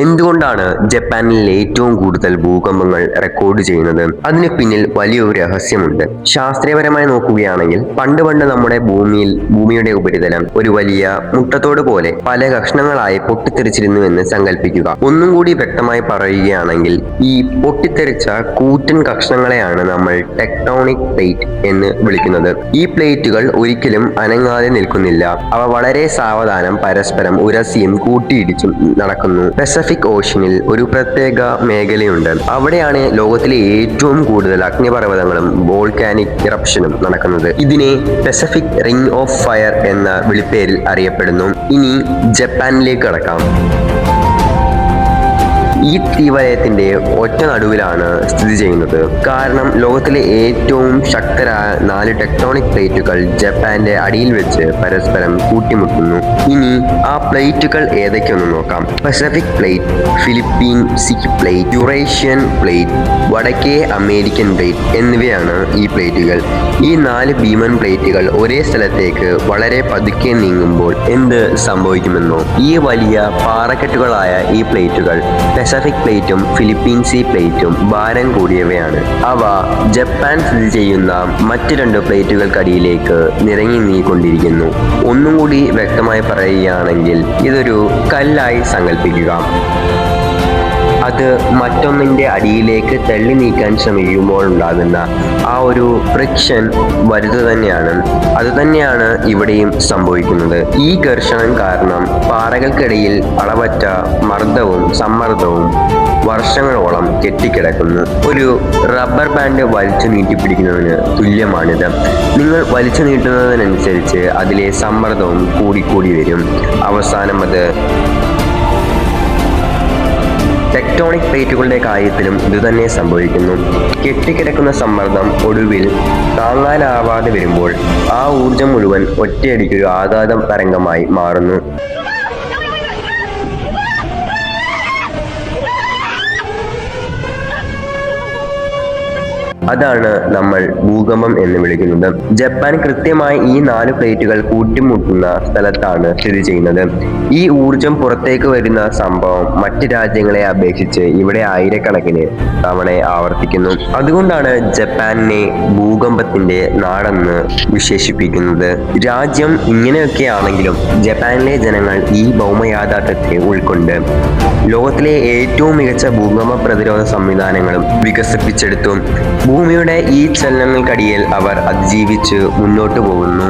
എന്തുകൊണ്ടാണ് ജപ്പാനിൽ ഏറ്റവും കൂടുതൽ ഭൂകമ്പങ്ങൾ റെക്കോർഡ് ചെയ്യുന്നത്? അതിന് പിന്നിൽ വലിയൊരു രഹസ്യമുണ്ട്. ശാസ്ത്രീയപരമായി നോക്കുകയാണെങ്കിൽ പണ്ട് നമ്മുടെ ഭൂമിയുടെ ഉപരിതലം ഒരു വലിയ മുട്ടത്തോട് പോലെ പല കഷ്ണങ്ങളായി പൊട്ടിത്തെറിച്ചിരുന്നുവെന്ന് സങ്കല്പിക്കുക. ഒന്നും കൂടി വ്യക്തമായി പറയുകയാണെങ്കിൽ ഈ പൊട്ടിത്തെറിച്ച കൂറ്റൻ കഷ്ണങ്ങളെയാണ് നമ്മൾ ടെക്ടോണിക് പ്ലേറ്റ് എന്ന് വിളിക്കുന്നത്. ഈ പ്ലേറ്റുകൾ ഒരിക്കലും അനങ്ങാതെ നിൽക്കുന്നില്ല. അവ വളരെ സാവധാനം പരസ്പരം ഉരസിയും കൂട്ടിയിടിച്ചും നടക്കുന്നു. പസഫിക് ഓഷ്യനിൽ ഒരു പ്രത്യേക മേഖലയുണ്ട്. അവിടെയാണ് ലോകത്തിലെ ഏറ്റവും കൂടുതൽ അഗ്നിപർവ്വതങ്ങളും വോൾക്കാനിക് ഇറപ്ഷനും നടക്കുന്നത്. ഇതിനെ പസഫിക് റിംഗ് ഓഫ് ഫയർ എന്ന വിളിപ്പേരിൽ അറിയപ്പെടുന്നു. ഇനി ജപ്പാനിലേക്ക് കടക്കാം. ഈ തീവലയത്തിന്റെ ഒറ്റ നടുവിലാണ് സ്ഥിതി ചെയ്യുന്നത്. കാരണം ലോകത്തിലെ ഏറ്റവും ശക്തരായ 4 ടെക്ടോണിക് പ്ലേറ്റുകൾ ജപ്പാന്റെ അടിയിൽ വെച്ച് പരസ്പരം കൂട്ടിമുട്ടുന്നു. ഇനി ആ പ്ലേറ്റുകൾ ഏതൊക്കെയൊന്ന് നോക്കാം. Pacific plate, Philippine Sea plate, Eurasian plate, വടക്കേ അമേരിക്കൻ പ്ലേറ്റ് എന്നിവയാണ് ഈ പ്ലേറ്റുകൾ. ഈ 4 ഭീമൻ പ്ലേറ്റുകൾ ഒരേ സ്ഥലത്തേക്ക് വളരെ പതുക്കെ നീങ്ങുമ്പോൾ എന്ത് സംഭവിക്കുമെന്നോ? ഈ വലിയ പാറക്കെട്ടുകളായ ഈ പ്ലേറ്റുകൾ പസഫിക് പ്ലേറ്റും ഫിലിപ്പീൻ സീ പ്ലേറ്റും ഭാരം കൂടിയവയാണ്. അവ ജപ്പാൻ സ്ഥിതി ചെയ്യുന്ന മറ്റ് 2 പ്ലേറ്റുകൾക്കടിയിലേക്ക് നിറങ്ങി നീങ്ങിക്കൊണ്ടിരിക്കുന്നു. ഒന്നും കൂടി വ്യക്തമായി പറയുകയാണെങ്കിൽ ഇതൊരു കല്ലായി സങ്കല്പിക്കുക. അത് മറ്റൊന്നിന്റെ അടിയിലേക്ക് തള്ളി നീക്കാൻ ശ്രമിക്കുമ്പോൾ ഉണ്ടാകുന്ന ആ ഒരു ഫ്രിക്ഷൻ വലുത് തന്നെയാണ്. അതുതന്നെയാണ് ഇവിടെയും സംഭവിക്കുന്നത്. ഈ ഘർഷണം കാരണം പാറകൾക്കിടയിൽ അളവറ്റ മർദ്ദവും സമ്മർദ്ദവും വർഷങ്ങളോളം കെട്ടിക്കിടക്കുന്നു. ഒരു റബ്ബർ ബാൻഡ് വലിച്ചു നീട്ടിപ്പിടിക്കുന്നതിന് തുല്യമാണിത്. നിങ്ങൾ വലിച്ചു നീട്ടുന്നതിനനുസരിച്ച് അതിലെ സമ്മർദ്ദവും കൂടിക്കൂടി വരും. അവസാനം അത് ടെക്ടോണിക് പ്ലേറ്റുകളുടെ കാര്യത്തിലും ഇതുതന്നെ സംഭവിക്കുന്നു. കെട്ടിക്കിടക്കുന്ന സമ്മർദ്ദം ഒടുവിൽ താങ്ങാനാവാതെ വരുമ്പോൾ ആ ഊർജം മുഴുവൻ ഒറ്റയടിക്കൊരു ആഘാത തരംഗമായി മാറുന്നു. അതാണ് നമ്മൾ ഭൂകമ്പം എന്ന് വിളിക്കുന്നത്. ജപ്പാൻ കൃത്യമായി ഈ 4 പ്ലേറ്റുകൾ കൂട്ടിമുട്ടുന്ന സ്ഥലത്താണ് സ്ഥിതി ചെയ്യുന്നത്. ഈ ഊർജം പുറത്തേക്ക് വരുന്ന സംഭവം മറ്റ് രാജ്യങ്ങളെ അപേക്ഷിച്ച് ഇവിടെ ആയിരക്കണക്കിന് തവണ ആവർത്തിക്കുന്നു. അതുകൊണ്ടാണ് ജപ്പാനിനെ ഭൂകമ്പത്തിന്റെ നാടെന്ന് വിശേഷിപ്പിക്കുന്നത്. രാജ്യം ഇങ്ങനെയൊക്കെയാണെങ്കിലും ജപ്പാനിലെ ജനങ്ങൾ ഈ ഭൗമയാഥാർത്ഥ്യത്തെ ഉൾക്കൊണ്ട് ലോകത്തിലെ ഏറ്റവും മികച്ച ഭൂകമ്പ പ്രതിരോധ സംവിധാനങ്ങളും വികസിപ്പിച്ചെടുത്തു. ഭൂമിയുടെ ഈ ചലനങ്ങൾക്കടിയിൽ അവർ അതിജീവിച്ച് മുന്നോട്ടു പോകുന്നു.